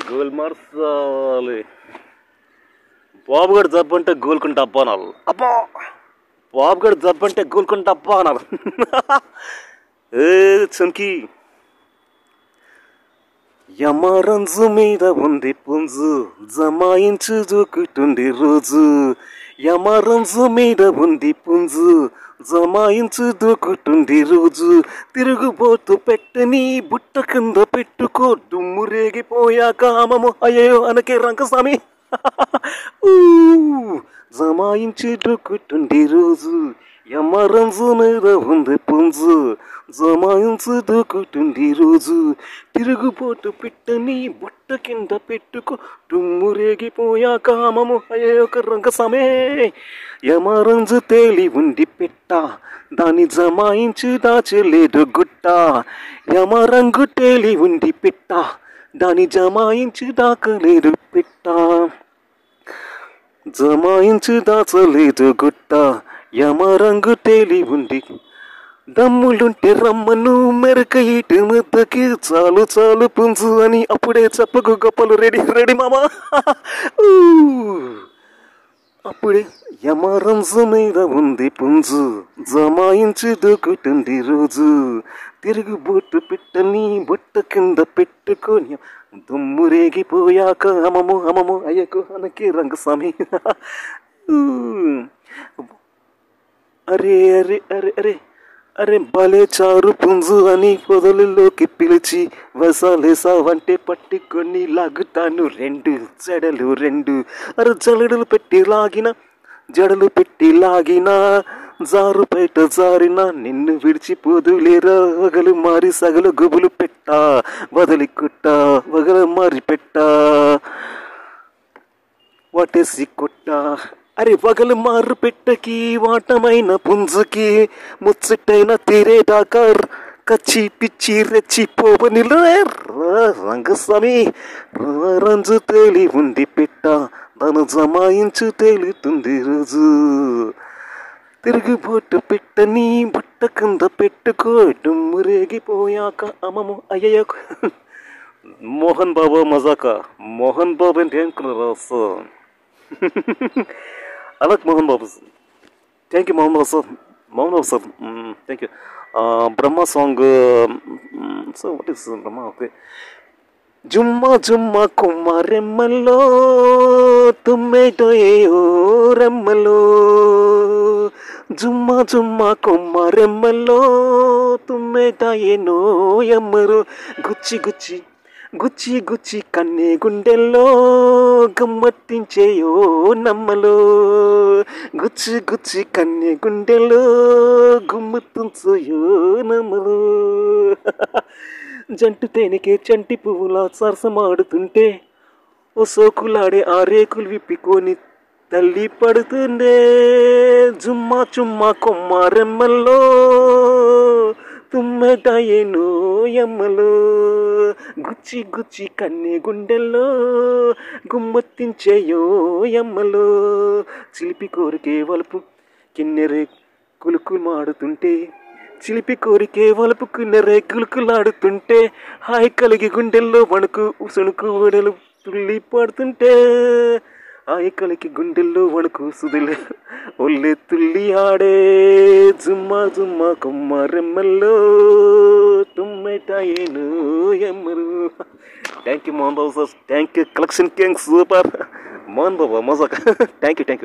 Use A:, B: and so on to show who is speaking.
A: Goal మార్చాలి. బాబుగారు జబ్బు అంటే గోల్కొండ అబ్బా అనాలి. అబ్బా బాబుగారు జబ్బు అంటే గోల్కొండ అబ్బా అనాలి. ఏ చంకి యమరంజు మీద ఉంది పుంజు, జమాయించు దూకుతుండి రోజు. యమరంజు మీద ఉంది పుంజు, జమాయించు దూకుతుండి రోజు. తిరుగుబోతు పెట్టని బుట్ట కింద పెట్టుకో, దుమ్ము రేగిపోయాక అమ్మము అయ్యో అనకే రంగస్వామి. జమాయించి దూకుతుండి రోజు, యమరంజు మీద ఉంది పుంజు, జమాయించు దూకుతుండి రోజు. తిరుగుబోతు పిట్టని బుట్ట కింద పెట్టుకో, దుమ్ము రేగిపోయాక అమ్మము అయ్యో రంగస్వామి. యమరంజు తేలి ఉంది పెట్ట, దాన్ని జమాయించి దాచలేదు గుట్ట. యమరంగు తేలి ఉంది పెట్ట, దాన్ని జమాయించి దాకలేదు పెట్ట. జమాయించి దాచలేదు గుట్ట, యమరంగు తేలి ఉంది. దమ్ములుంటే రమ్మను మెరక ఇటు ముద్దకి, చాలు చాలు పుంజు అని అప్పుడే చెప్పకు గొప్పలు. రెడీ రెడీ మామా. అప్పుడే యమరంజు మీద ఉంది పుంజు, జమాయించి దూకుతుంది రోజు. తిరుగుబోటు పిట్టని బుట్ట కింద పెట్టుకొని, దుమ్ము రేగిపోయాక అమ్మము అమ్మము అయ్యకు అనకి రంగస్వామి. అరే అరే అరే అరే అరే భలే చారు పుంజు అని పొదలలోకి పిలిచి, వసాలేసావంటే పట్టుకొని లాగుతాను రెండు జడలు రెండు. అరే జడలు పెట్టి లాగిన జారు బయట జారిన, నిన్ను విడిచిపోదులేరా వగలు మారి సగలు గుబులు పెట్ట, వదిలి కొట్ట వగలు మారి పెట్ట, వాటేసి కొట్ట. అరే వగలు మారు పెట్టకి వాటమైన పుంజుకి, ముచ్చటైన తీరేదాకా కచ్చి పిచ్చి రెచ్చిపోవని రంగస్వామి. రంజు తేలి ఉంది పెట్ట, తను జమాయించు తేలుతుంది రోజు. తిరుగుబోటు పెట్టని బుట్ట కింద పెట్టుకో, డుమ్ము రేగిపోయాక అమ్మము అయ్యయ్య. మోహన్ బాబు మజాక. మోహన్ బాబు అంటే ఏం రాసు. I like Mohan Babu. Thank you, Mohan Babu sir. Mohan Babu sir. Thank you. Brahma song. So what is Brahma? Okay. Jumma jumma kumma remmallo, tummeto eyo remmallo. Jumma jumma kumma remmallo, tummeta eno yammaru. Gucci gucci. గుచ్చి గుచ్చి కన్నే గుండెల్లో, గమ్మత్తించేయో నమ్మలో. గుచ్చి గుచ్చి కన్నే గుండెల్లో, గుమ్మత్తించయో నమ్మలో. జంటు తేనెకే చంటి పువ్వులా సరసమాడుతుంటే, ఓ సోకులాడే ఆ రేకులు విప్పికొని తల్లి పడుతుండే. జుమ్మా చుమ్మా కొమ్మ రెమ్మల్లో, తుమ్మెటాయేనో యమ్మలో. గుచ్చి గుచ్చి కన్నే గుండెల్లో, గుమ్మత్తించేయో యమ్మలో. చిలిపి కోరికే వలుపు కిన్నెరే కులుకుమాడుతుంటే, చిలిపి కోరికే వలుపు కిన్నెరే కులుకులాడుతుంటే, హాయి కలిగి గుండెల్లో వణుకు ఉసుణుకు వడలు తుల్లి పడుతుంటే. హాయి కలిగి గుండెల్లో వణుకు సుదులే ఒళ్ళే తుల్లి ఆడే. జుమ్మా జుమ్మా కొమ్మ రెమ్మల్లో, తుమ్మెటాయేను ఎమ్మరు. Thank you Mohan Babu sir. Thank you collection king super. Mohan Babu మజాక్. Thank you thank you.